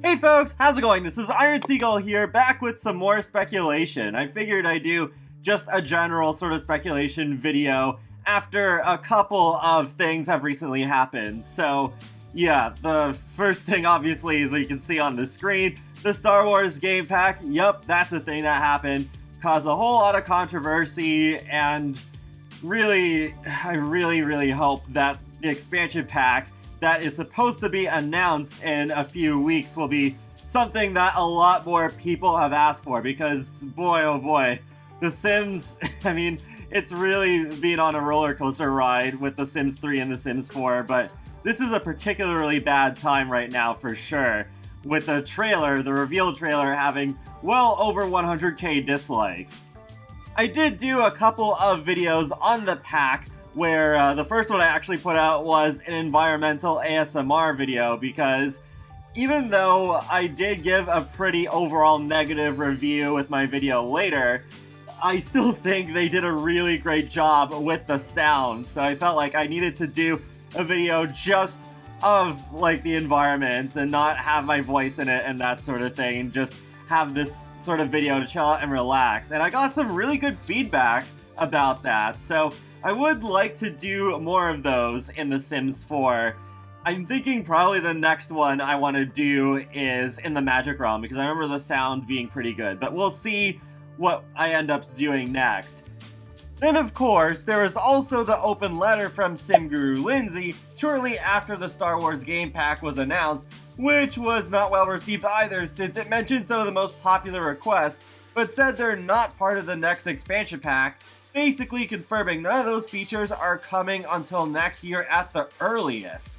Hey folks, how's it going? This is Iron Seagull here, back with some more speculation. I figured I'd do just a general sort of speculation video after a couple of things have recently happened. So yeah, the first thing obviously is what you can see on the screen, the Star Wars game pack. Yup, that's a thing that happened. Caused a whole lot of controversy, and really, I really hope that the expansion pack that is supposed to be announced in a few weeks will be something that a lot more people have asked for, because boy oh boy, The Sims, I mean, it's really been on a roller coaster ride with The Sims 3 and The Sims 4, but this is a particularly bad time right now for sure, with the trailer, the reveal trailer, having well over 100k dislikes. I did do a couple of videos on the pack where the first one I actually put out was an environmental ASMR video, because even though I did give a pretty overall negative review with my video later, I still think they did a really great job with the sound, so I felt like I needed to do a video just of like the environment and not have my voice in it and that sort of thing, just have this sort of video to chill out and relax. And I got some really good feedback about that, so I would like to do more of those in The Sims 4. I'm thinking probably the next one I want to do is in the Magic Realm, because I remember the sound being pretty good, but we'll see what I end up doing next. Then of course, there was also the open letter from Sim Guru Lindsay shortly after the Star Wars game pack was announced, which was not well received either, since it mentioned some of the most popular requests, but said they're not part of the next expansion pack, basically confirming none of those features are coming until next year at the earliest.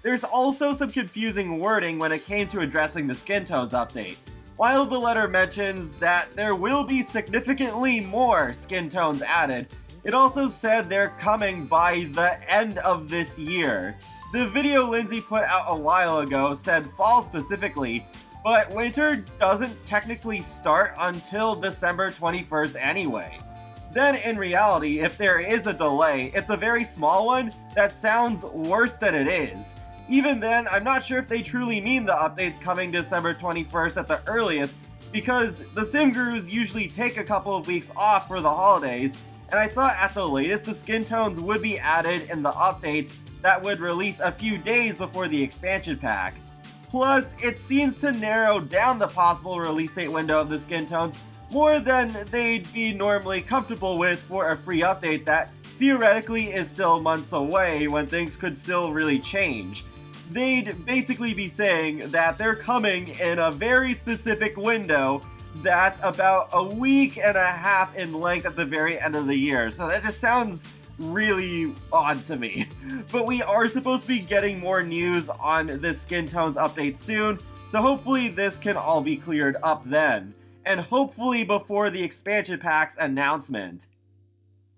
There's also some confusing wording when it came to addressing the skin tones update. While the letter mentions that there will be significantly more skin tones added, it also said they're coming by the end of this year. The video Lindsay put out a while ago said fall specifically, but winter doesn't technically start until December 21st anyway. Then in reality, if there is a delay, it's a very small one that sounds worse than it is. Even then, I'm not sure if they truly mean the updates coming December 21st at the earliest, because the Sim Gurus usually take a couple of weeks off for the holidays, and I thought at the latest the skin tones would be added in the update that would release a few days before the expansion pack. Plus, it seems to narrow down the possible release date window of the skin tones more than they'd be normally comfortable with for a free update that theoretically is still months away when things could still really change. They'd basically be saying that they're coming in a very specific window that's about a week and a half in length at the very end of the year, so that just sounds really odd to me. But we are supposed to be getting more news on this skin tones update soon, so hopefully this can all be cleared up then, and hopefully before the expansion pack's announcement.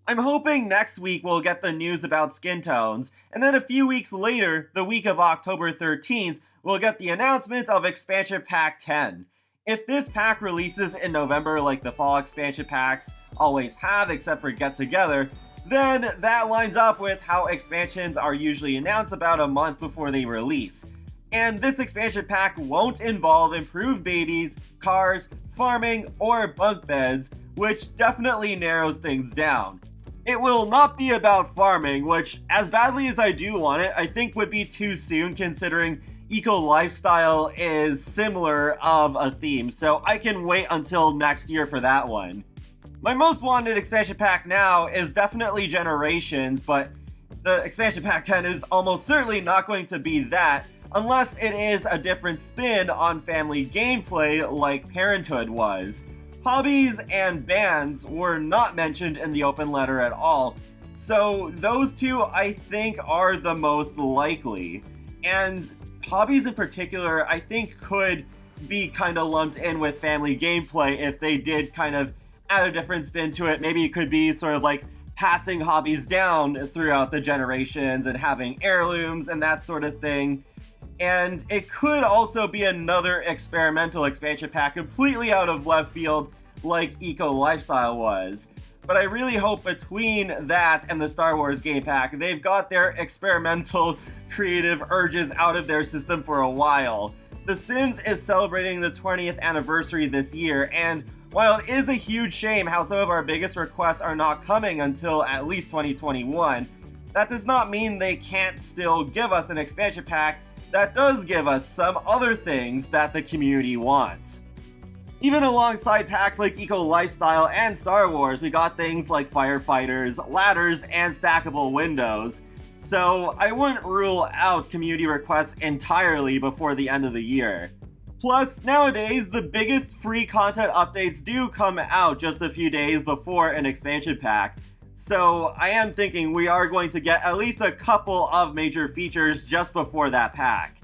I'm hoping next week we'll get the news about skin tones, and then a few weeks later, the week of October 13th, we'll get the announcement of expansion pack 10. If this pack releases in November like the fall expansion packs always have except for Get Together, then that lines up with how expansions are usually announced about a month before they release. And this expansion pack won't involve improved babies, cars, farming, or bunk beds, which definitely narrows things down. It will not be about farming, which, as badly as I do want it, I think would be too soon considering eco-lifestyle is similar of a theme, so I can wait until next year for that one. My most wanted expansion pack now is definitely Generations, but the expansion pack 10 is almost certainly not going to be that, unless it is a different spin on family gameplay like Parenthood was. Hobbies and bands were not mentioned in the open letter at all, so those two I think are the most likely. And hobbies in particular I think could be kind of lumped in with family gameplay if they did kind of add a different spin to it. Maybe it could be sort of like passing hobbies down throughout the generations and having heirlooms and that sort of thing. And it could also be another experimental expansion pack completely out of left field like Eco Lifestyle was. But I really hope between that and the Star Wars game pack, they've got their experimental creative urges out of their system for a while. The Sims is celebrating the 20th anniversary this year, and while it is a huge shame how some of our biggest requests are not coming until at least 2021, that does not mean they can't still give us an expansion pack that does give us some other things that the community wants. Even alongside packs like Eco Lifestyle and Star Wars, we got things like firefighters, ladders, and stackable windows. So I wouldn't rule out community requests entirely before the end of the year. Plus, nowadays, the biggest free content updates do come out just a few days before an expansion pack. So I am thinking we are going to get at least a couple of major features just before that pack.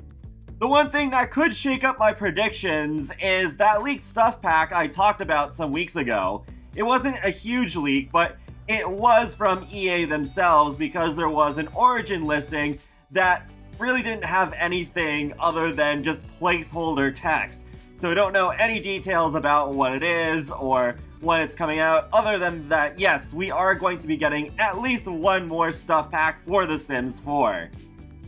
The one thing that could shake up my predictions is that leaked stuff pack I talked about some weeks ago. It wasn't a huge leak, but it was from EA themselves because there was an origin listing that really didn't have anything other than just placeholder text. So I don't know any details about what it is or when it's coming out, other than that, yes, we are going to be getting at least one more stuff pack for The Sims 4.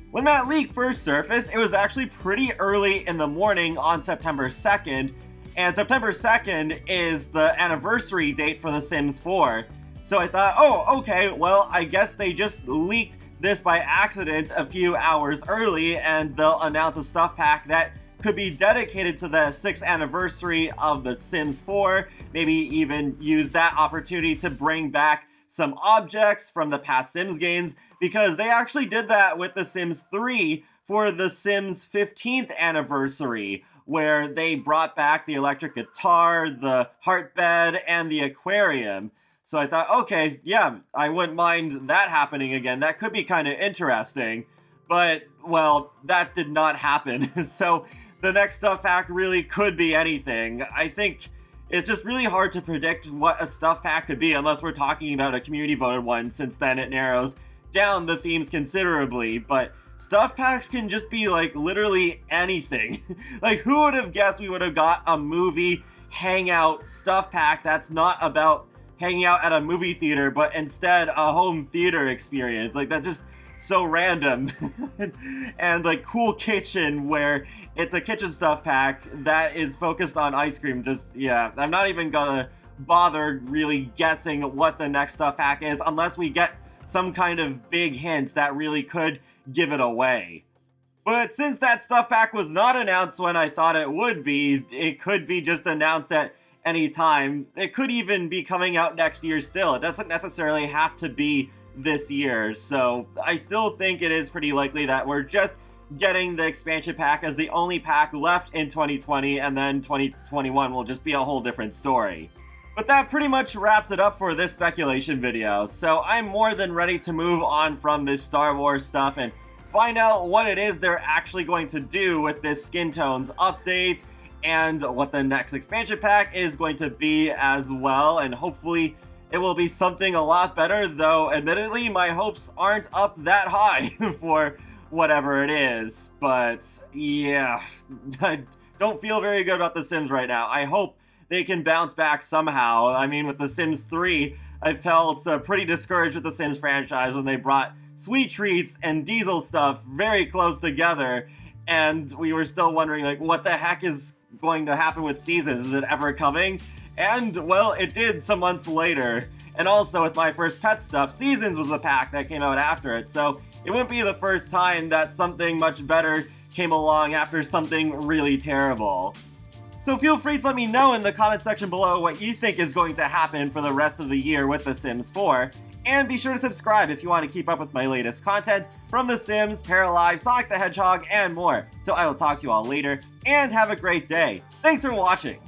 When that leak first surfaced, it was actually pretty early in the morning on September 2nd, and September 2nd is the anniversary date for The Sims 4. So I thought, oh, okay, well, I guess they just leaked this by accident a few hours early, and they'll announce a stuff pack that could be dedicated to the 6th anniversary of The Sims 4, maybe even use that opportunity to bring back some objects from the past Sims games, because they actually did that with The Sims 3 for The Sims 15th anniversary, where they brought back the electric guitar, the heart bed, and the aquarium. So I thought, okay, yeah, I wouldn't mind that happening again. That could be kind of interesting. But, well, that did not happen. So the next stuff pack really could be anything. I think it's just really hard to predict what a stuff pack could be unless we're talking about a community voted one, since then it narrows down the themes considerably. But stuff packs can just be like literally anything. Like, who would have guessed we would have got a movie hangout stuff pack that's not about hanging out at a movie theater, but instead a home theater experience? Like, that's just so random. And like cool kitchen, where it's a kitchen stuff pack that is focused on ice cream. Just, yeah, I'm not even gonna bother really guessing what the next stuff pack is unless we get some kind of big hints that really could give it away. But since that stuff pack was not announced when I thought it would be, it could be just announced at any time. It could even be coming out next year still. It doesn't necessarily have to be this year, so I still think it is pretty likely that we're just getting the expansion pack as the only pack left in 2020, and then 2021 will just be a whole different story. But that pretty much wraps it up for this speculation video, so I'm more than ready to move on from this Star Wars stuff and find out what it is they're actually going to do with this Skin Tones update, and what the next expansion pack is going to be as well, and hopefully it will be something a lot better, though admittedly my hopes aren't up that high for whatever it is. But yeah, I don't feel very good about The Sims right now. I hope they can bounce back somehow. I mean, with The Sims 3, I felt pretty discouraged with The Sims franchise when they brought Sweet Treats and Diesel stuff very close together, and we were still wondering, like, what the heck is going to happen with Seasons? Is it ever coming? And, well, it did some months later. And also, with My First Pet stuff, Seasons was the pack that came out after it, so it wouldn't be the first time that something much better came along after something really terrible. So feel free to let me know in the comment section below what you think is going to happen for the rest of the year with The Sims 4. And be sure to subscribe if you want to keep up with my latest content from The Sims, Paralive, Sonic the Hedgehog, and more. So I will talk to you all later, and have a great day. Thanks for watching!